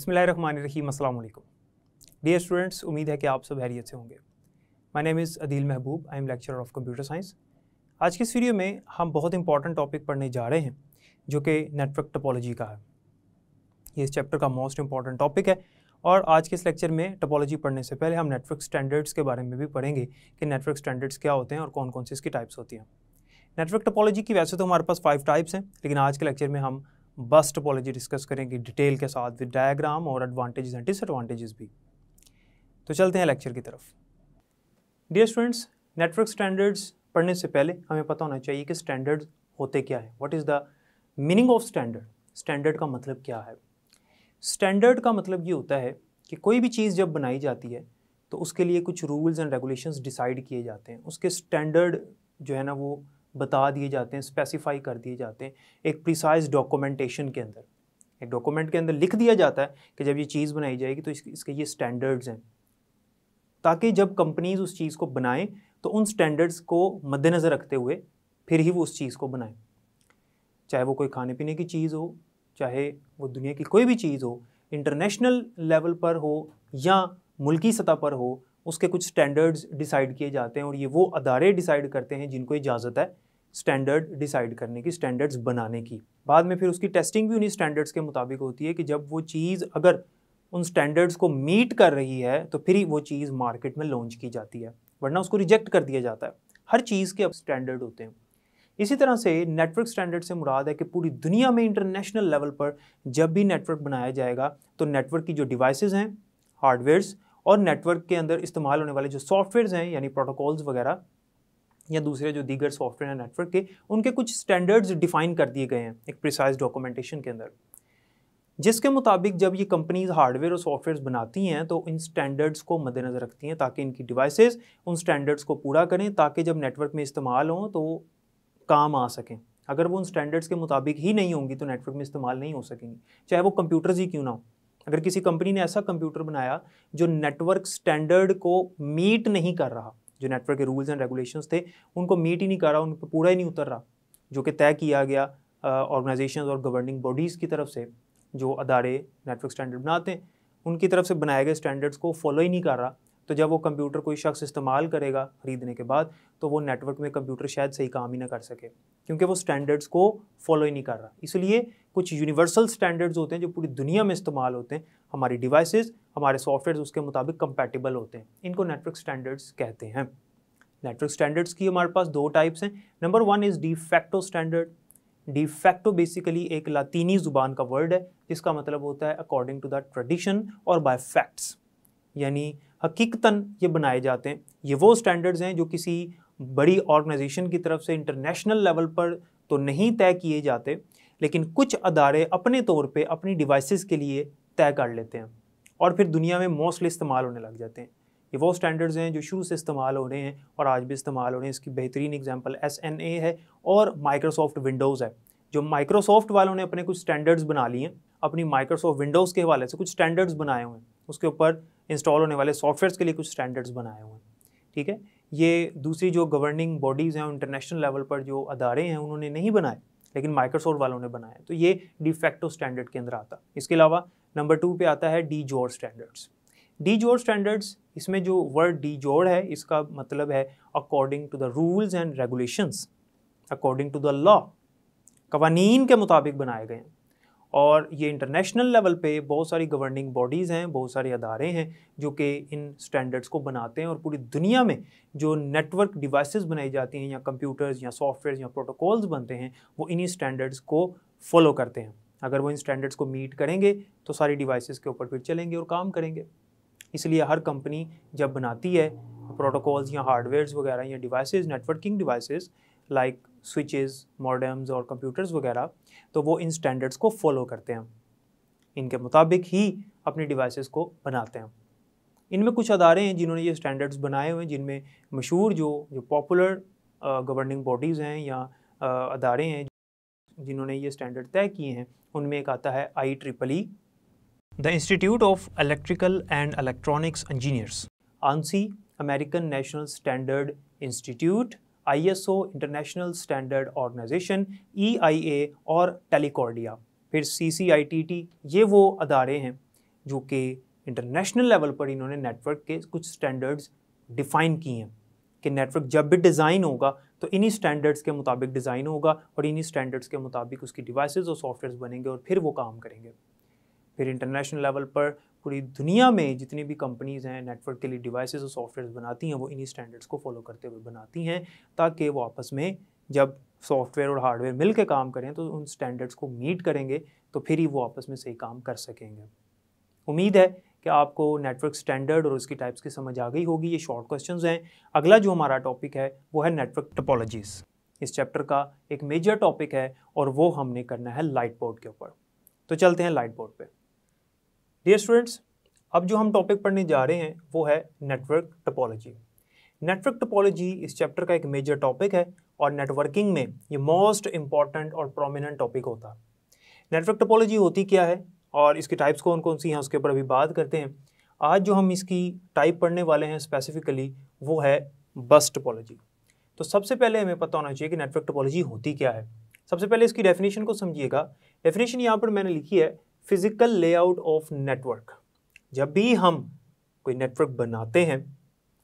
बिस्मिल्लाहिर्रहमानिर्रहीम, अस्सलाम वालेकुम। डियर स्टूडेंट्स, उम्मीद है कि आप सब खैरियत से होंगे। My name is Adeel Mehboob, I am lecturer of computer science. आज की इस वीडियो में हम बहुत इंपॉर्टेंट टॉपिक पढ़ने जा रहे हैं जो कि नेटवर्क टोपोलॉजी का है। ये इस चैप्टर का मोस्ट इंपॉर्टेंट टॉपिक है और आज के इस लेक्चर में टोपोलॉजी पढ़ने से पहले हम नेटवर्क स्टैंडर्ड्स के बारे में भी पढ़ेंगे कि नेटवर्क स्टैंडर्ड्स क्या होते हैं और कौन कौन सी इसकी टाइप्स होती हैं। नेटवर्क टोपोलॉजी की वैसे तो हमारे पास 5 टाइप्स हैं, लेकिन आज के लेक्चर में हम बस टोपोलॉजी डिस्कस करेंगे डिटेल के साथ विद डायग्राम और एडवांटेजेस एंड डिसएडवांटेजेस भी। तो चलते हैं लेक्चर की तरफ। डियर स्टूडेंट्स, नेटवर्क स्टैंडर्ड्स पढ़ने से पहले हमें पता होना चाहिए कि स्टैंडर्ड्स होते क्या है। What is the meaning of standard? Standard का मतलब क्या है? स्टैंडर्ड का मतलब ये होता है कि कोई भी चीज़ जब बनाई जाती है तो उसके लिए कुछ रूल्स एंड रेगुलेशंस डिसाइड किए जाते हैं, उसके स्टैंडर्ड जो है ना वो बता दिए जाते हैं, स्पेसिफाई कर दिए जाते हैं एक प्रिसाइज डॉक्यूमेंटेशन के अंदर। एक डॉक्यूमेंट के अंदर लिख दिया जाता है कि जब ये चीज़ बनाई जाएगी तो इसके ये स्टैंडर्ड्स हैं, ताकि जब कंपनीज उस चीज़ को बनाएं तो उन स्टैंडर्ड्स को मद्देनज़र रखते हुए फिर ही वो उस चीज़ को बनाएं। चाहे वो कोई खाने पीने की चीज़ हो, चाहे वो दुनिया की कोई भी चीज़ हो, इंटरनेशनल लेवल पर हो या मुल्की सतह पर हो, उसके कुछ स्टैंडर्ड्स डिसाइड किए जाते हैं और ये वो अदारे डिसाइड करते हैं जिनको इजाज़त है स्टैंडर्ड डिसाइड करने की, स्टैंडर्ड्स बनाने की। बाद में फिर उसकी टेस्टिंग भी उन्हीं स्टैंडर्ड्स के मुताबिक होती है कि जब वो चीज़ अगर उन स्टैंडर्ड्स को मीट कर रही है तो फिर ही वो चीज़ मार्केट में लॉन्च की जाती है, वरना उसको रिजेक्ट कर दिया जाता है। हर चीज़ के अब स्टैंडर्ड होते हैं। इसी तरह से नेटवर्क स्टैंडर्ड से मुराद है कि पूरी दुनिया में इंटरनेशनल लेवल पर जब भी नेटवर्क बनाया जाएगा तो नेटवर्क की जो डिवाइसेस हैं, हार्डवेयर्स, और नेटवर्क के अंदर इस्तेमाल होने वाले जो सॉफ्टवेयर्स हैं यानी प्रोटोकॉल्स वगैरह या दूसरे जो दीगर सॉफ्टवेयर हैं नेटवर्क के, उनके कुछ स्टैंडर्ड्स डिफाइन कर दिए गए हैं एक प्रिसाइज डॉक्यूमेंटेशन के अंदर, जिसके मुताबिक जब ये कंपनीज हार्डवेयर और सॉफ्टवेयर बनाती हैं तो इन स्टैंडर्ड्स को मद्देनज़र रखती हैं ताकि इनकी डिवाइसेस उन स्टैंडर्ड्स को पूरा करें, ताकि जब नेटवर्क में इस्तेमाल हों तो काम आ सकें। अगर वो उन स्टैंडर्ड्स के मुताबिक ही नहीं होंगी तो नेटवर्क में इस्तेमाल नहीं हो सकेंगी, चाहे वो कंप्यूटर्स ही क्यों ना हो। अगर किसी कंपनी ने ऐसा कंप्यूटर बनाया जो नेटवर्क स्टैंडर्ड को मीट नहीं कर रहा, जो नेटवर्क के रूल्स एंड रेगुलेशंस थे उनको मीट ही नहीं कर रहा, उन पर पूरा ही नहीं उतर रहा, जो कि तय किया गया ऑर्गेनाइजेशंस और गवर्निंग बॉडीज़ की तरफ से, जो अदारे नेटवर्क स्टैंडर्ड बनाते हैं उनकी तरफ से बनाए गए स्टैंडर्ड्स को फॉलो ही नहीं कर रहा, तो जब वो कंप्यूटर कोई शख्स इस्तेमाल करेगा खरीदने के बाद तो वो नेटवर्क में कंप्यूटर शायद सही काम ही ना कर सके, क्योंकि वो स्टैंडर्ड्स को फॉलो ही नहीं कर रहा। इसलिए कुछ यूनिवर्सल स्टैंडर्ड्स होते हैं जो पूरी दुनिया में इस्तेमाल होते हैं, हमारी डिवाइसेस, हमारे सॉफ्टवेयर उसके मुताबिक कंपैटिबल होते हैं, इनको नेटवर्क स्टैंडर्ड्स कहते हैं। नेटवर्क स्टैंडर्ड्स की हमारे पास 2 टाइप्स हैं। Number 1 is de facto standard. De facto basically एक लातीनी ज़ुबान का वर्ड है जिसका मतलब होता है अकॉर्डिंग टू द ट्रेडिशन और बाय फैक्ट्स, यानी हकीकतन ये बनाए जाते हैं। ये वो स्टैंडर्ड्स हैं जो किसी बड़ी ऑर्गेनाइजेशन की तरफ से इंटरनेशनल लेवल पर तो नहीं तय किए जाते, लेकिन कुछ अदारे अपने तौर पे अपनी डिवाइसेस के लिए तय कर लेते हैं और फिर दुनिया में मोस्टली इस्तेमाल होने लग जाते हैं। ये वो स्टैंडर्ड्स हैं जो शुरू से इस्तेमाल हो रहे हैं और आज भी इस्तेमाल हो रहे हैं। इसकी बेहतरीन एग्जांपल SNA है और माइक्रोसॉफ्ट विंडोज़ है। जो माइक्रोसॉफ्ट वालों ने अपने कुछ स्टैंडर्ड्स बना लिए हैं, अपनी माइक्रोसॉफ्ट विंडोज़ के हवाले से कुछ स्टैंडर्ड्स बनाए हुए हैं, उसके ऊपर इंस्टॉल होने वाले सॉफ्टवेयर्स के लिए कुछ स्टैंडर्ड्स बनाए हुए हैं। ठीक है, ये दूसरी जो गवर्निंग बॉडीज़ हैं इंटरनेशनल लेवल पर जो अदारे हैं उन्होंने नहीं बनाए, लेकिन माइक्रोसॉफ्ट वालों ने बनाया, तो ये डी फैक्टो स्टैंडर्ड के अंदर आता। इसके अलावा नंबर 2 पे आता है डी जोर स्टैंडर्ड्स। डी जोर स्टैंडर्ड्स, इसमें जो वर्ड डी जोर है इसका मतलब है according to the rules and regulations, according to the law, कवानीन के मुताबिक बनाए गए हैं। और ये इंटरनेशनल लेवल पे बहुत सारी गवर्निंग बॉडीज़ हैं, बहुत सारे अदारे हैं जो कि इन स्टैंडर्ड्स को बनाते हैं और पूरी दुनिया में जो नेटवर्क डिवाइसेस बनाई जाती हैं या कंप्यूटर्स या सॉफ्टवेयर या प्रोटोकॉल्स बनते हैं वो इन्हीं स्टैंडर्ड्स को फॉलो करते हैं। अगर वो इन स्टैंडर्ड्स को मीट करेंगे तो सारी डिवाइसेस के ऊपर फिर चलेंगे और काम करेंगे। इसलिए हर कंपनी जब बनाती है प्रोटोकॉल्स या हार्डवेयर्स वगैरह या devices, networking devices like switches, modems और कंप्यूटर्स वगैरह, तो वो इन स्टैंडर्ड्स को फॉलो करते हैं, इनके मुताबिक ही अपनी डिवाइसेस को बनाते हैं। इनमें कुछ अदारे हैं जिन्होंने ये स्टैंडर्ड्स बनाए हुए हैं, जिनमें मशहूर जो पॉपुलर गवर्निंग बॉडीज़ हैं या अदारे हैं जिन्होंने ये स्टैंडर्ड तय किए हैं, उनमें एक आता है IEEE, the Institute of Electrical and Electronics Engineers, ANSI, American National Standard Institute, ISO, International Standard Organization, EIA और टेलीकॉर्डिया, फिर CCITT। ये वो अदारे हैं जो कि इंटरनेशनल लेवल पर इन्होंने नेटवर्क के कुछ स्टैंडर्ड्स डिफ़ाइन किए हैं कि नेटवर्क जब भी डिज़ाइन होगा तो इन्हीं स्टैंडर्ड्स के मुताबिक डिज़ाइन होगा और इन्हीं स्टैंडर्ड्स के मुताबिक उसकी डिवाइसेस और सॉफ्टवेयर्स बनेंगे और फिर वो काम करेंगे। फिर इंटरनेशनल लेवल पर पूरी दुनिया में जितनी भी कंपनीज़ हैं नेटवर्क के लिए डिवाइसेस और सॉफ्टवेयर्स बनाती हैं वो इन्हीं स्टैंडर्ड्स को फॉलो करते हुए बनाती हैं, ताकि वो आपस में जब सॉफ्टवेयर और हार्डवेयर मिल के काम करें तो उन स्टैंडर्ड्स को मीट करेंगे, तो फिर ही वो आपस में सही काम कर सकेंगे। उम्मीद है कि आपको नेटवर्क स्टैंडर्ड और उसकी टाइप्स की समझ आ गई होगी। ये शॉर्ट क्वेश्चंस हैं। अगला जो हमारा टॉपिक है वो है नेटवर्क टोपोलॉजीज़। इस चैप्टर का एक मेजर टॉपिक है और वो हमने करना है लाइट बोर्ड के ऊपर। तो चलते हैं लाइट बोर्ड पे। डियर स्टूडेंट्स, अब जो हम टॉपिक पढ़ने जा रहे हैं वो है नेटवर्क टोपोलॉजी। नेटवर्क टोपोलॉजी इस चैप्टर का एक मेजर टॉपिक है और नेटवर्किंग में ये मोस्ट इंपॉर्टेंट और प्रोमिनेंट टॉपिक होता है। नेटवर्क टोपोलॉजी होती क्या है और इसकी टाइप्स कौन कौन सी हैं उसके ऊपर अभी बात करते हैं। आज जो हम इसकी टाइप पढ़ने वाले हैं स्पेसिफिकली वो है बस टोपोलॉजी। तो सबसे पहले हमें पता होना चाहिए कि नेटवर्क टोपोलॉजी होती क्या है। सबसे पहले इसकी डेफिनेशन को समझिएगा। डेफिनेशन यहाँ पर मैंने लिखी है, फिजिकल लेआउट ऑफ नेटवर्क। जब भी हम कोई नेटवर्क बनाते हैं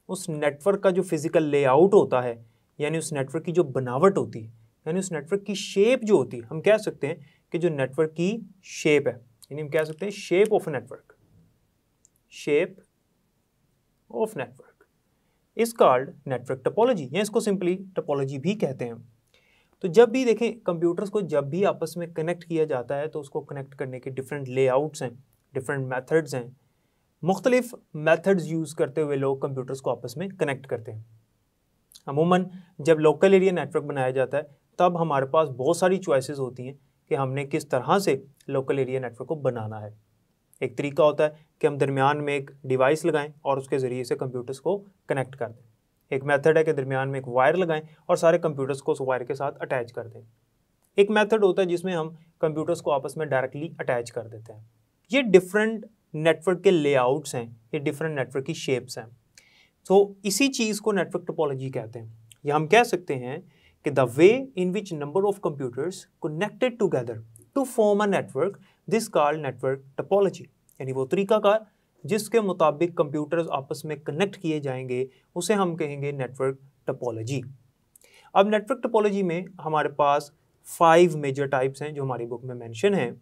उस नेटवर्क का जो फिजिकल लेआउट होता है, यानी उस नेटवर्क की जो बनावट होती है, यानी उस नेटवर्क की शेप जो होती है, हम कह सकते हैं कि जो नेटवर्क की शेप है, यानी हम कह सकते हैं shape of network, shape of network is called network topology, या इसको सिंपली टोपोलॉजी भी कहते हैं। तो जब भी देखें कंप्यूटर्स को जब भी आपस में कनेक्ट किया जाता है तो उसको कनेक्ट करने के डिफरेंट लेआउट्स हैं, डिफरेंट मेथड्स हैं। मुख्तलिफ मेथड्स यूज़ करते हुए लोग कंप्यूटर्स को आपस में कनेक्ट करते हैं। अमूमन जब लोकल एरिया नेटवर्क बनाया जाता है तब हमारे पास बहुत सारी चॉइसेस होती हैं कि हमने किस तरह से लोकल एरिया नेटवर्क को बनाना है। एक तरीका होता है कि हम दरमियान में एक डिवाइस लगाएं और उसके ज़रिए से कंप्यूटर्स को कनेक्ट कर दें। एक मेथड है कि दरमियान में एक वायर लगाएं और सारे कंप्यूटर्स को उस वायर के साथ अटैच कर दें। एक मेथड होता है जिसमें हम कंप्यूटर्स को आपस में डायरेक्टली अटैच कर देते हैं। ये डिफरेंट नेटवर्क के लेआउट्स हैं, ये डिफरेंट नेटवर्क की शेप्स हैं। तो इसी चीज़ को नेटवर्क टोपोलॉजी कहते हैं। या हम कह सकते हैं कि the way in which number of computers connected together to form a network, this called network topology. यानी वो तरीकाकार जिसके मुताबिक कंप्यूटर्स आपस में कनेक्ट किए जाएंगे उसे हम कहेंगे नेटवर्क टोपोलॉजी। अब नेटवर्क टोपोलॉजी में हमारे पास 5 मेजर टाइप्स हैं जो हमारी बुक में मेंशन हैं,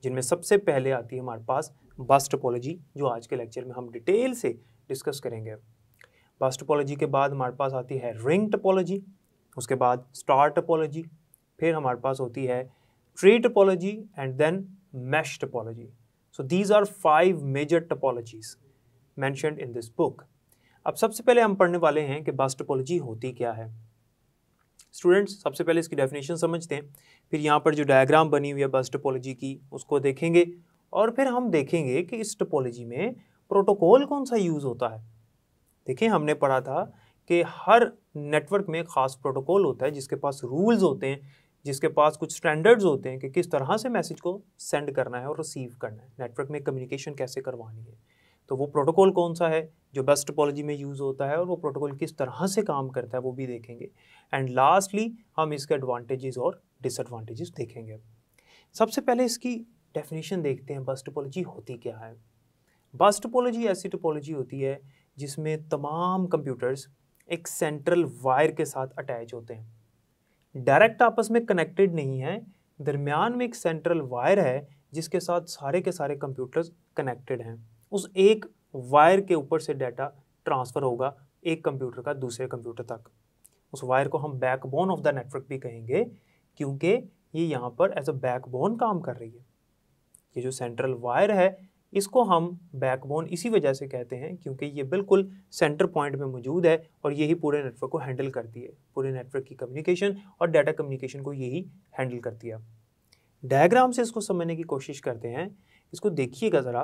जिनमें सबसे पहले आती है हमारे पास बस टोपोलॉजी, जो आज के लेक्चर में हम डिटेल से डिस्कस करेंगे। बस टोपोलॉजी के बाद हमारे पास आती है रिंग टोपोलॉजी, उसके बाद स्टार टोपोलॉजी, फिर हमारे पास होती है tree topology and then mesh topology. So these are 5 major topologies mentioned in this book. अब सबसे पहले हम पढ़ने वाले हैं कि बस टोपोलॉजी होती क्या है। स्टूडेंट्स, सबसे पहले इसकी डेफिनेशन समझते हैं, फिर यहाँ पर जो डायग्राम बनी हुई है बस टोपोलॉजी की उसको देखेंगे और फिर हम देखेंगे कि इस टोपोलॉजी में प्रोटोकॉल कौन सा यूज़ होता है। देखिए, हमने पढ़ा था कि हर नेटवर्क में ख़ास प्रोटोकॉल होता है जिसके पास रूल्स होते हैं, जिसके पास कुछ स्टैंडर्ड्स होते हैं कि किस तरह से मैसेज को सेंड करना है और रिसीव करना है, नेटवर्क में कम्युनिकेशन कैसे करवानी है। तो वो प्रोटोकॉल कौन सा है जो बस टोपोलॉजी में यूज़ होता है और वो प्रोटोकॉल किस तरह से काम करता है वो भी देखेंगे। एंड लास्टली हम इसके एडवांटेजेस और डिसएडवांटेजेस देखेंगे। सबसे पहले इसकी डेफिनेशन देखते हैं, बस टोपोलॉजी होती क्या है। बस टोपोलॉजी ऐसी टोपोलॉजी होती है जिसमें तमाम कंप्यूटर्स एक सेंट्रल वायर के साथ अटैच होते हैं, डायरेक्ट आपस में कनेक्टेड नहीं है, दरमियान में एक सेंट्रल वायर है जिसके साथ सारे के सारे कंप्यूटर्स कनेक्टेड हैं। उस एक वायर के ऊपर से डाटा ट्रांसफ़र होगा एक कंप्यूटर का दूसरे कंप्यूटर तक। उस वायर को हम बैकबोन ऑफ द नेटवर्क भी कहेंगे क्योंकि ये यहाँ पर एज अ बैकबोन काम कर रही है। ये जो सेंट्रल वायर है इसको हम बैकबोन इसी वजह से कहते हैं क्योंकि ये बिल्कुल सेंटर पॉइंट में मौजूद है और यही पूरे नेटवर्क को हैंडल करती है। पूरे नेटवर्क की कम्युनिकेशन और डाटा कम्युनिकेशन को यही हैंडल करती है। डायग्राम से इसको समझने की कोशिश करते हैं। इसको देखिएगा ज़रा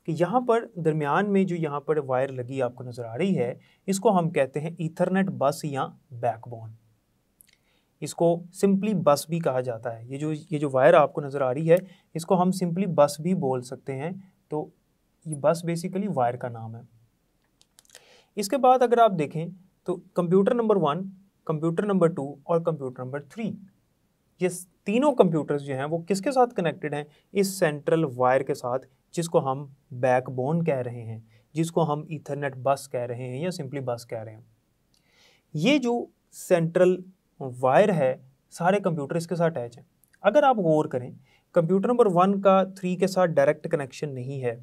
कि यहाँ पर दरमियान में जो यहाँ पर वायर लगी आपको नज़र आ रही है, इसको हम कहते हैं ईथरनेट बस या बैकबोन। इसको सिंपली बस भी कहा जाता है। ये जो वायर आपको नज़र आ रही है इसको हम सिंपली बस भी बोल सकते हैं। तो ये बस बेसिकली वायर का नाम है। इसके बाद अगर आप देखें तो कंप्यूटर नंबर 1, कंप्यूटर नंबर 2 और कंप्यूटर नंबर 3, ये तीनों कंप्यूटर्स जो हैं वो किसके साथ कनेक्टेड हैं? इस सेंट्रल वायर के साथ जिसको हम बैकबोन कह रहे हैं, जिसको हम ईथरनेट बस कह रहे हैं या सिंपली बस कह रहे हैं। ये जो सेंट्रल वायर है सारे कंप्यूटर इसके साथ अटैच हैं। अगर आप गौर करें, कंप्यूटर नंबर 1 का 3 के साथ डायरेक्ट कनेक्शन नहीं है,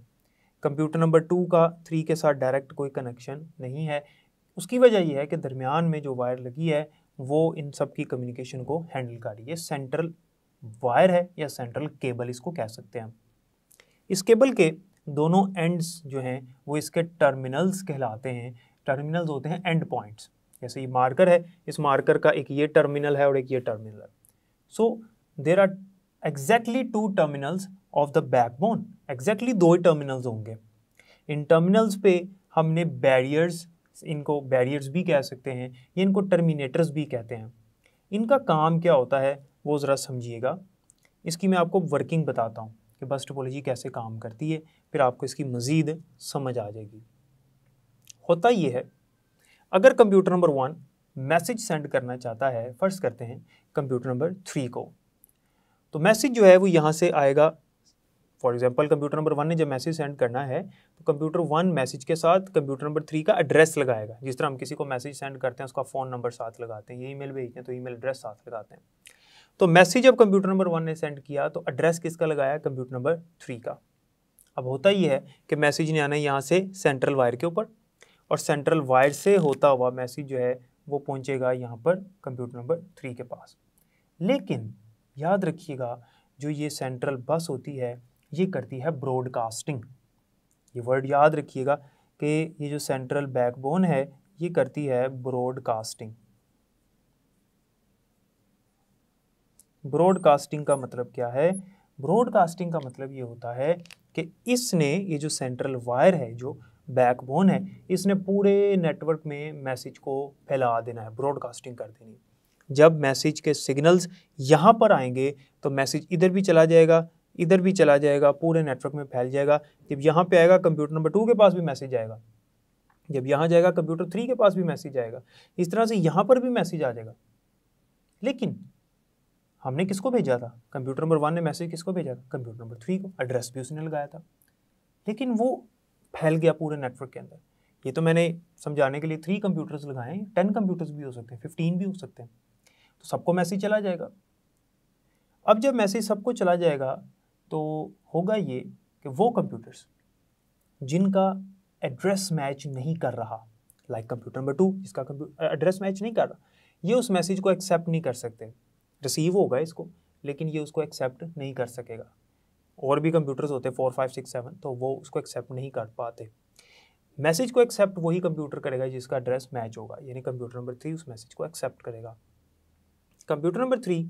कंप्यूटर नंबर 2 का 3 के साथ डायरेक्ट कोई कनेक्शन नहीं है। उसकी वजह यह है कि दरमियान में जो वायर लगी है वो इन सब की कम्युनिकेशन को हैंडल कर रही है। सेंट्रल वायर है या सेंट्रल केबल इसको कह सकते हैं। इस केबल के दोनों एंड्स जो हैं वो इसके टर्मिनल्स कहलाते हैं। टर्मिनल्स होते हैं एंड पॉइंट्स। जैसे ये मार्कर है, इस मार्कर का एक ये टर्मिनल है और एक ये टर्मिनल है। So there are exactly 2 terminals of the backbone. Exactly 2 ही टर्मिनल्स होंगे। इन टर्मिनल्स पे हमने बैरियर्स, इनको बैरियर्स भी कह सकते हैं या इनको टर्मिनेटर्स भी कहते हैं। इनका काम क्या होता है वो ज़रा समझिएगा। इसकी मैं आपको वर्किंग बताता हूँ कि बस टोपोलॉजी कैसे काम करती है, फिर आपको इसकी मज़ीद समझ आ जाएगी। होता ये है, अगर कंप्यूटर नंबर 1 मैसेज सेंड करना चाहता है, फ़र्ज़ करते हैं कंप्यूटर नंबर 3 को, तो मैसेज जो है वो यहाँ से आएगा। फॉर एग्जांपल कंप्यूटर नंबर 1 ने जब मैसेज सेंड करना है तो कंप्यूटर 1 मैसेज के साथ कंप्यूटर नंबर 3 का एड्रेस लगाएगा। जिस तरह हम किसी को मैसेज सेंड करते हैं उसका फ़ोन नंबर साथ लगाते हैं, ये ईमेल भेजते हैं तो ईमेल एड्रेस साथ लगाते हैं। तो मैसेज जब कंप्यूटर नंबर 1 ने सेंड किया तो एड्रेस किसका लगाया? कंप्यूटर नंबर 3 का। अब होता ये है कि मैसेज ने आना है यहाँ से सेंट्रल वायर के ऊपर, और सेंट्रल वायर से होता हुआ मैसेज जो है वो पहुँचेगा यहाँ पर कंप्यूटर नंबर 3 के पास। लेकिन याद रखिएगा, जो ये सेंट्रल बस होती है ये करती है ब्रॉडकास्टिंग। ये वर्ड याद रखिएगा कि ये जो सेंट्रल बैकबोन है ये करती है ब्रॉडकास्टिंग। ब्रॉडकास्टिंग का मतलब क्या है? ब्रॉडकास्टिंग का मतलब ये होता है कि इसने, ये जो सेंट्रल वायर है, जो बैकबोन है, इसने पूरे नेटवर्क में मैसेज को फैला देना है, ब्रॉडकास्टिंग कर देनी। जब मैसेज के सिग्नल्स यहाँ पर आएंगे तो मैसेज इधर भी चला जाएगा, इधर भी चला जाएगा, पूरे नेटवर्क में फैल जाएगा। जब यहाँ पे आएगा कंप्यूटर नंबर 2 के पास भी मैसेज आएगा, जब यहाँ जाएगा कंप्यूटर 3 के पास भी मैसेज आएगा, इस तरह से यहाँ पर भी मैसेज आ जाएगा। लेकिन हमने किसको भेजा था? कंप्यूटर नंबर 1 ने मैसेज किसको भेजा था? कंप्यूटर नंबर 3 को। एड्रेस भी उसने लगाया था, लेकिन वो फैल गया पूरे नेटवर्क के अंदर। ये तो मैंने समझाने के लिए 3 कंप्यूटर्स लगाए हैं, 10 कंप्यूटर्स भी हो सकते हैं, 15 भी हो सकते हैं, तो सबको मैसेज चला जाएगा। अब जब मैसेज सबको चला जाएगा तो होगा ये कि वो कंप्यूटर्स जिनका एड्रेस मैच नहीं कर रहा, लाइक कंप्यूटर नंबर 2 जिसका एड्रेस मैच नहीं कर रहा, ये उस मैसेज को एक्सेप्ट नहीं कर सकते। रिसीव होगा इसको, लेकिन ये उसको एक्सेप्ट नहीं कर सकेगा। और भी कंप्यूटर्स होते हैं 4, 5, 6, 7, तो वो उसको एक्सेप्ट नहीं कर पाते। मैसेज को एक्सेप्ट वही कंप्यूटर करेगा जिसका एड्रेस मैच होगा, यानी कंप्यूटर नंबर 3 उस मैसेज को एक्सेप्ट करेगा। कंप्यूटर नंबर 3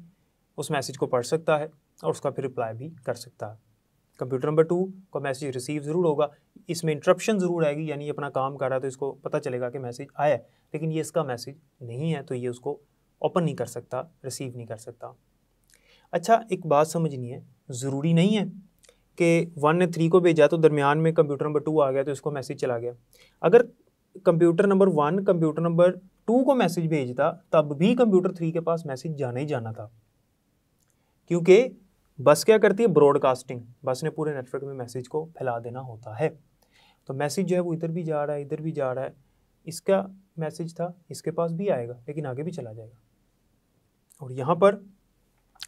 उस मैसेज को पढ़ सकता है और उसका फिर रिप्लाई भी कर सकता है। कंप्यूटर नंबर 2 को मैसेज रिसीव ज़रूर होगा, इसमें इंटरप्शन ज़रूर आएगी, यानी ये अपना काम कर रहा है तो इसको पता चलेगा कि मैसेज आया है, लेकिन ये इसका मैसेज नहीं है तो ये उसको ओपन नहीं कर सकता, रिसीव नहीं कर सकता। अच्छा, एक बात समझनी है, ज़रूरी नहीं है कि 1 ने 3 को भेजा तो दरमियान में कंप्यूटर नंबर 2 आ गया तो इसको मैसेज चला गया। अगर कंप्यूटर नंबर 1 कंप्यूटर नंबर 2 को मैसेज भेजता तब भी कंप्यूटर 3 के पास मैसेज जाना ही जाना था, क्योंकि बस क्या करती है? ब्रॉडकास्टिंग। बस ने पूरे नेटवर्क में मैसेज को फैला देना होता है। तो मैसेज जो है वो इधर भी जा रहा है, इधर भी जा रहा है। इसका मैसेज था, इसके पास भी आएगा, लेकिन आगे भी चला जाएगा। और यहाँ पर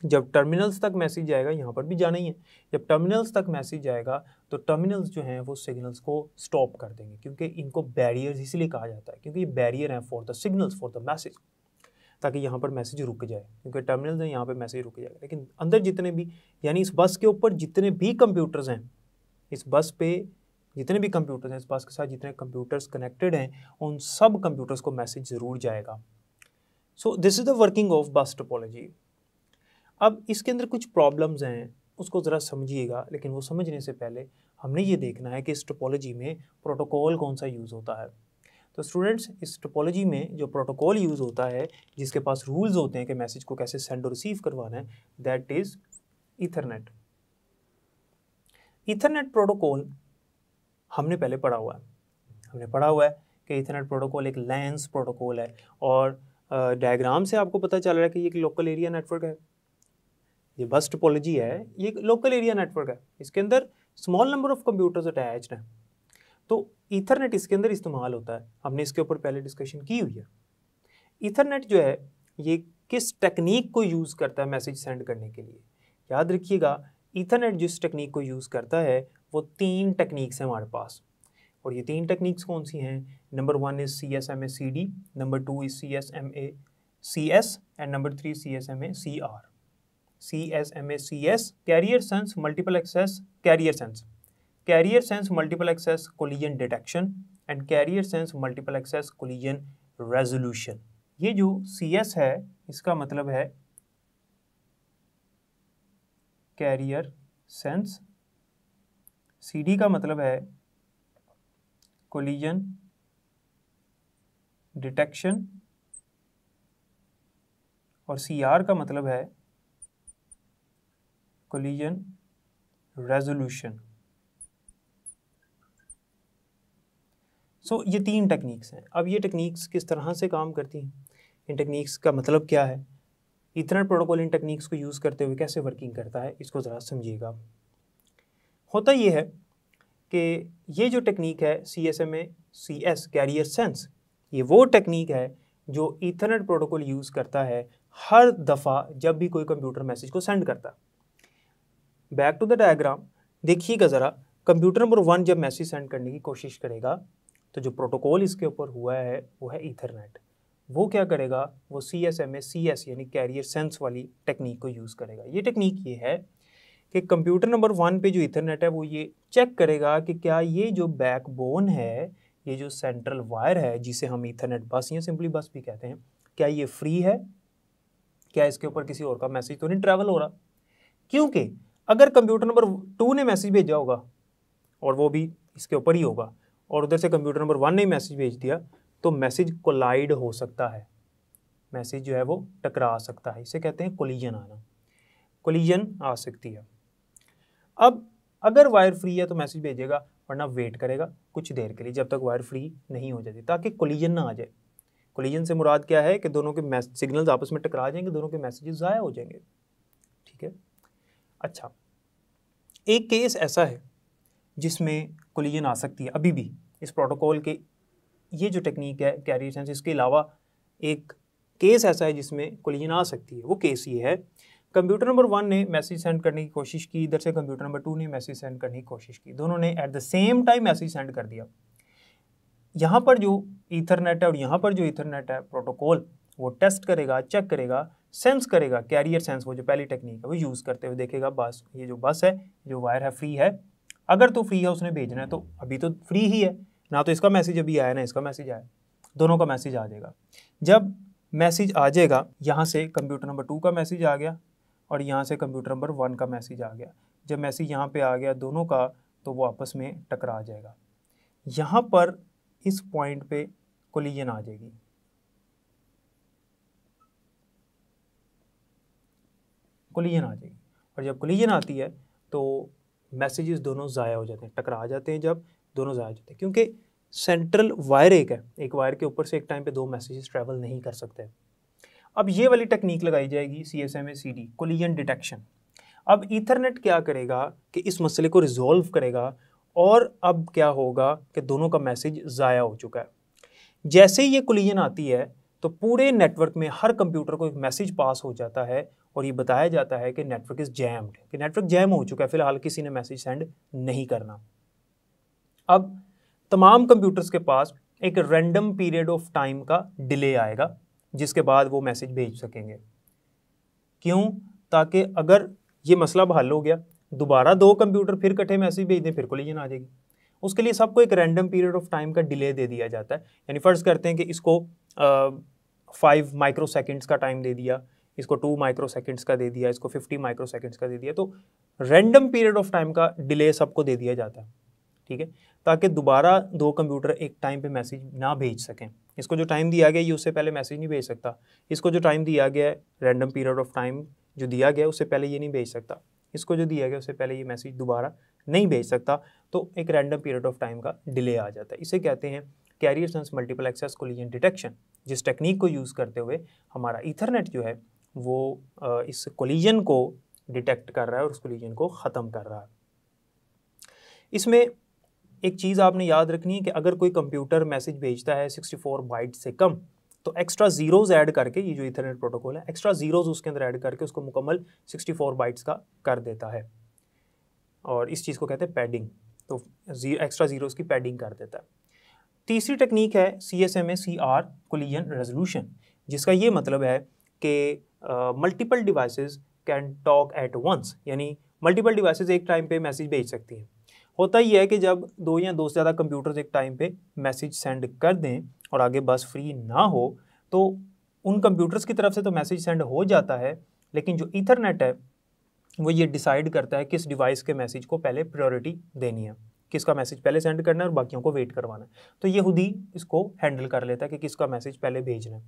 जब टर्मिनल्स तक मैसेज जाएगा, यहाँ पर भी जाना ही है। जब टर्मिनल्स तक मैसेज जाएगा तो टर्मिनल्स जो हैं वो सिग्नल्स को स्टॉप कर देंगे, क्योंकि इनको बैरियर्स इसलिए कहा जाता है क्योंकि ये बैरियर हैं for the signals, for the message, ताकि यहाँ पर मैसेज रुक जाए, क्योंकि टर्मिनल्स हैं यहाँ पर मैसेज रुक जाएगा। लेकिन अंदर जितने भी, यानी इस बस के ऊपर जितने भी कंप्यूटर्स हैं, इस बस पे जितने भी कंप्यूटर्स हैं, इस बस के साथ जितने कंप्यूटर्स कनेक्टेड हैं, उन सब कंप्यूटर्स को मैसेज ज़रूर जाएगा। So this is the working of बस टोपोलॉजी। अब इसके अंदर कुछ प्रॉब्लम्स हैं, उसको ज़रा समझिएगा, लेकिन वो समझने से पहले हमने ये देखना है कि इस टोपोलॉजी में प्रोटोकॉल कौन सा यूज़ होता है। तो स्टूडेंट्स, इस टोपोलॉजी में जो प्रोटोकॉल यूज़ होता है, जिसके पास रूल्स होते हैं कि मैसेज को कैसे सेंड और रिसीव करवाना है, that is Ethernet. Ethernet protocol हमने पहले पढ़ा हुआ है। हमने पढ़ा हुआ है कि ईथरनेट प्रोटोकॉल एक लैंस प्रोटोकॉल है, और डायग्राम से आपको पता चल रहा है कि ये एक लोकल एरिया नेटवर्क है। ये बस टोपोलॉजी है, ये एक लोकल एरिया नेटवर्क है। इसके अंदर small number of computers attached हैं, तो ईथरनेट इसके अंदर इस्तेमाल होता है। हमने इसके ऊपर पहले डिस्कशन की हुई है। ईथरनेट जो है ये किस टेक्निक को यूज़ करता है मैसेज सेंड करने के लिए? याद रखिएगा, ईथरनेट जिस टेक्निक को यूज़ करता है वो 3 टेक्निक्स हैं हमारे पास, और ये 3 टेक्निक्स कौन सी हैं? Number 1 is CSMA-CD, number 2 is CSMA-CS and number 3 CSMA-CR। CSMA-CS carrier sense multiple access carrier sense, carrier sense multiple access collision detection and carrier sense multiple access collision resolution. ये जो CS है इसका मतलब है career sense, CD का मतलब है collision detection और CR का मतलब है कोलिजन रेजोल्यूशन। सो ये 3 टेक्निक्स हैं। अब ये टेक्निक्स किस तरह से काम करती हैं, इन टेक्निक्स का मतलब क्या है, ईथरनेट प्रोटोकॉल इन टेक्निक्स को यूज़ करते हुए कैसे वर्किंग करता है, इसको ज़रा समझिएगा। होता ये है कि ये जो टेक्निक है CSMA-CS कैरियर सेंस, ये वो टेक्निक है जो ईथरनेट प्रोटोकॉल यूज़ करता है हर दफ़ा जब भी कोई कंप्यूटर मैसेज को सेंड करता है। बैक टू द डायग्राम देखिएगा ज़रा, कंप्यूटर नंबर 1 जब मैसेज सेंड करने की कोशिश करेगा तो जो प्रोटोकॉल इसके ऊपर हुआ है वो है ईथरनेट। वो क्या करेगा, वो CSMA-CS यानी कैरियर सेंस वाली टेक्निक को यूज़ करेगा। ये टेक्निक ये है कि कंप्यूटर नंबर 1 पे जो ईथरनेट है वो ये चेक करेगा कि क्या ये जो बैकबोन है, ये जो सेंट्रल वायर है जिसे हम ईथरनेट बस या सिंपली बस भी कहते हैं, क्या ये फ्री है, क्या इसके ऊपर किसी और का मैसेज तो नहीं ट्रैवल हो रहा। क्योंकि अगर कंप्यूटर नंबर 2 ने मैसेज भेजा होगा और वो भी इसके ऊपर ही होगा और उधर से कंप्यूटर नंबर 1 ने मैसेज भेज दिया तो मैसेज कोलाइड हो सकता है, मैसेज जो है वो टकरा सकता है, इसे कहते हैं कोलिजन आना, कोलिजन आ सकती है। अब अगर वायर फ्री है तो मैसेज भेजेगा, वरना वेट करेगा कुछ देर के लिए जब तक वायर फ्री नहीं हो जाती, ताकि कोलिजन ना आ जाए। कोलिजन से मुराद क्या है कि दोनों के सिग्नल्स आपस में टकरा जाएंगे, दोनों के मैसेजेस ज़ाया हो जाएंगे। ठीक है, अच्छा, एक केस ऐसा है जिसमें कोलिजन आ सकती है अभी भी इस प्रोटोकॉल के, ये जो टेक्निक है कैरियर सेंस, इसके अलावा एक केस ऐसा है जिसमें कोलिजन आ सकती है। वो केस ये है, कंप्यूटर नंबर 1 ने मैसेज सेंड करने की कोशिश की, इधर से कंप्यूटर नंबर 2 ने मैसेज सेंड करने की कोशिश की, दोनों ने at the same time message send कर दिया। यहाँ पर जो ईथरनेट है और यहाँ पर जो ईथरनेट है प्रोटोकॉल, वो टेस्ट करेगा, चेक करेगा, सेंस करेगा, कैरियर सेंस वो जो पहली टेक्निक है वो यूज़ करते हुए देखेगा बस ये जो बस है, जो वायर है फ्री है, अगर तो फ्री है उसने भेजना है तो अभी तो फ्री ही है ना, तो इसका मैसेज अभी आया ना इसका मैसेज आया, दोनों का मैसेज आ जाएगा। जब मैसेज आ जाएगा, यहाँ से कंप्यूटर नंबर 2 का मैसेज आ गया और यहाँ से कंप्यूटर नंबर 1 का मैसेज आ गया। जब मैसेज यहाँ पे आ गया दोनों का, तो वो आपस में टकरा जाएगा। यहाँ पर इस पॉइंट पे कोलिजन आ जाएगी, कोलिजन आ जाएगी, और जब कोलिजन आती है तो मैसेजेस दोनों ज़ाया हो जाते हैं, टकरा जाते हैं, जब दोनों ज़ाया हो जाते हैं, क्योंकि सेंट्रल वायर एक है, एक वायर के ऊपर से एक टाइम पे 2 मैसेजेस ट्रैवल नहीं कर सकते। अब ये वाली टेक्निक लगाई जाएगी CSMA-CD कोलिजन डिटेक्शन। अब ईथरनेट क्या करेगा कि इस मसले को रिजॉल्व करेगा, और अब क्या होगा कि दोनों का मैसेज ज़ाया हो चुका है। जैसे ही ये कोलिजन आती है तो पूरे नेटवर्क में हर कंप्यूटर को एक मैसेज पास हो जाता है और ये बताया जाता है कि नेटवर्क इज़ जैम्ड, कि नेटवर्क जैम हो चुका है, फिलहाल किसी ने मैसेज सेंड नहीं करना। अब तमाम कंप्यूटर्स के पास एक रैंडम पीरियड ऑफ टाइम का डिले आएगा जिसके बाद वो मैसेज भेज सकेंगे। क्यों? ताकि अगर ये मसला हल हो गया, दोबारा 2 कंप्यूटर फिर इकट्ठे मैसेज भेज दें, फिर कोलिजन आ जाएगी। उसके लिए सबको एक रैंडम पीरियड ऑफ टाइम का डिले दे दिया जाता है। यानी फ़र्ज़ करते हैं कि इसको 5 माइक्रो सेकेंड्स का टाइम दे दिया, इसको 2 माइक्रो सेकेंड्स का दे दिया, इसको 50 माइक्रो सेकेंड्स का दे दिया, तो रैंडम पीरियड ऑफ टाइम का डिले सबको दे दिया जाता है। ठीक है, ताकि दोबारा 2 कंप्यूटर एक टाइम पे मैसेज ना भेज सकें। इसको जो टाइम दिया गया ये उससे पहले मैसेज नहीं भेज सकता, इसको जो टाइम दिया गया है रैंडम पीरियड ऑफ टाइम जो दिया गया है उससे पहले ये नहीं भेज सकता, इसको जो दिया गया उससे पहले ये मैसेज दोबारा नहीं भेज सकता, तो एक रैंडम पीरियड ऑफ टाइम का डिले आ जाता है। इसे कहते हैं carrier sense multiple access collision detection, जिस टेक्निक को यूज़ करते हुए हमारा ईथरनेट जो है वो इस कोलिजन को डिटेक्ट कर रहा है और उस कोलिजन को ख़त्म कर रहा है। इसमें एक चीज़ आपने याद रखनी है कि अगर कोई कंप्यूटर मैसेज भेजता है 64 बाइट से कम, तो एक्स्ट्रा ज़ीरोज़ ऐड करके, ये जो ईथरनेट प्रोटोकॉल है, एक्स्ट्रा ज़ीरोज़ उसके अंदर ऐड करके उसको मुकम्मल 64 बाइट्स का कर देता है, और इस चीज़ को कहते हैं पैडिंग। तो एक्स्ट्रा ज़ीरोज़ की पैडिंग कर देता है। तीसरी टेक्निक है CSMA/CR कोलिजन रेजोल्यूशन, जिसका ये मतलब है कि multiple devices can talk at once, यानी मल्टीपल डिवाइसेस एक टाइम पे मैसेज भेज सकती हैं। होता ही है कि जब दो या दो से ज़्यादा कंप्यूटर्स एक टाइम पे मैसेज सेंड कर दें और आगे बस फ्री ना हो, तो उन कंप्यूटर्स की तरफ से तो मैसेज सेंड हो जाता है, लेकिन जो ईथरनेट है वो ये डिसाइड करता है किस डिवाइस के मैसेज को पहले प्रायोरिटी देनी है, किसका मैसेज पहले सेंड करना है और बाकियों को वेट करवाना है। तो ये खुद ही इसको हैंडल कर लेता है कि किसका मैसेज पहले भेजना है।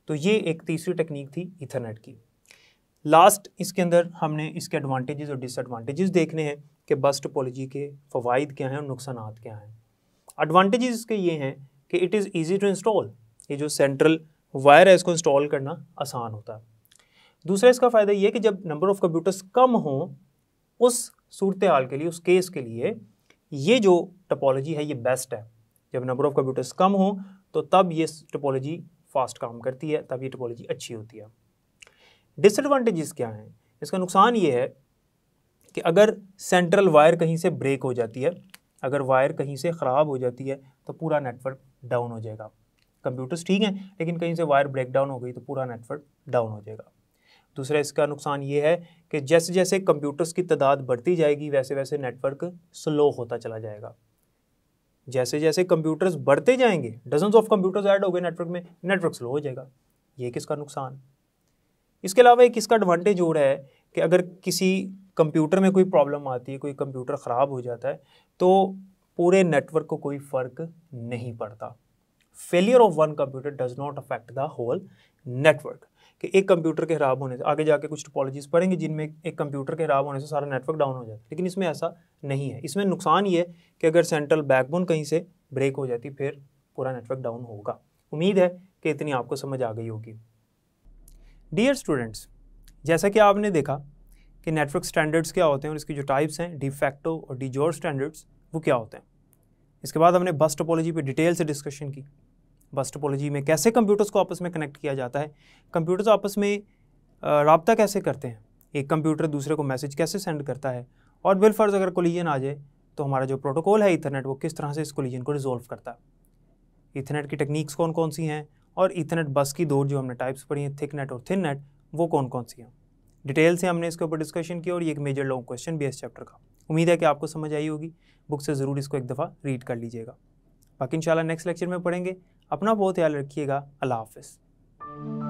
तो ये एक तीसरी टेक्निक थी ईथरनेट की। लास्ट इसके अंदर हमने इसके एडवांटेजेस और डिसएडवांटेजेस देखने हैं कि बस टोपोलॉजी के फ़वाइद क्या हैं और नुकसानात क्या हैं। एडवांटेजेस इसके ये हैं कि it is easy to install, ये जो सेंट्रल वायर है इसको इंस्टॉल करना आसान होता है। दूसरा इसका फ़ायदा ये है कि जब नंबर ऑफ़ कंप्यूटर्स कम हों, उस सूरत हाल के लिए, उस केस के लिए ये जो टोपोलॉजी है ये बेस्ट है। जब नंबर ऑफ़ कंप्यूटर्स कम हों तो तब ये टोपोलॉजी फास्ट काम करती है, तब ये टोपोलॉजी अच्छी होती है। डिसएडवांटेजेस क्या हैं? इसका नुकसान ये है कि अगर सेंट्रल वायर कहीं से ब्रेक हो जाती है, अगर वायर कहीं से ख़राब हो जाती है तो पूरा नेटवर्क डाउन हो जाएगा। कंप्यूटर्स ठीक हैं, लेकिन कहीं से वायर ब्रेक डाउन हो गई तो पूरा नेटवर्क डाउन हो जाएगा। दूसरा इसका नुकसान ये है कि जैसे जैसे कंप्यूटर्स की तादाद बढ़ती जाएगी वैसे वैसे नेटवर्क स्लो होता चला जाएगा। जैसे जैसे कंप्यूटर्स बढ़ते जाएंगे, डजन्स ऑफ कंप्यूटर्स ऐड हो गए नेटवर्क में, नेटवर्क स्लो हो जाएगा। ये किसका नुकसान। इसके अलावा एक इसका एडवांटेज और है कि अगर किसी कंप्यूटर में कोई प्रॉब्लम आती है, कोई कंप्यूटर ख़राब हो जाता है, तो पूरे नेटवर्क को कोई फ़र्क नहीं पड़ता। Failure of one computer does not affect the whole network, कि एक कंप्यूटर के ख़राब होने से, आगे जाके कुछ टोपोलॉजीज़ पढ़ेंगे जिनमें एक कंप्यूटर के ख़राब होने से सारा नेटवर्क डाउन हो जाता है, लेकिन इसमें ऐसा नहीं है। इसमें नुकसान ये है कि अगर सेंट्रल बैकबोन कहीं से ब्रेक हो जाती फिर पूरा नेटवर्क डाउन होगा। उम्मीद है कि इतनी आपको समझ आ गई होगी। डियर स्टूडेंट्स, जैसा कि आपने देखा कि नेटवर्क स्टैंडर्ड्स क्या होते हैं और इसकी जो टाइप्स हैं, डी फैक्टो और डी जोर स्टैंडर्ड्स, वो क्या होते हैं। इसके बाद हमने बस टोपोलॉजी पे डिटेल से डिस्कशन की। बस टोपोलॉजी में कैसे कंप्यूटर्स को आपस में कनेक्ट किया जाता है, कंप्यूटर्स आपस में राब्ता कैसे करते हैं, एक कंप्यूटर दूसरे को मैसेज कैसे सेंड करता है, और बिलफर्ज अगर कोलिजन आ जाए तो हमारा जो प्रोटोकॉल है ईथरनेट वो किस तरह से इस कोलिजन को रिजोल्व करता है। ईथरनेट की टेक्निक्स कौन कौन सी हैं और ईथरनेट बस की दो जो हमने टाइप्स पढ़ी हैं, थिक नेट और थिन नेट, वो कौन कौन सी हैं। डिटेल से हमने इसके ऊपर डिस्कशन किया और ये एक मेजर लॉन्ग क्वेश्चन भी है इस चैप्टर का। उम्मीद है कि आपको समझ आई होगी। बुक से ज़रूर इसको एक दफ़ा रीड कर लीजिएगा। बाकी इंशाल्लाह नेक्स्ट लेक्चर में पढ़ेंगे। अपना बहुत ख्याल रखिएगा। अल्लाह हाफ़िज़।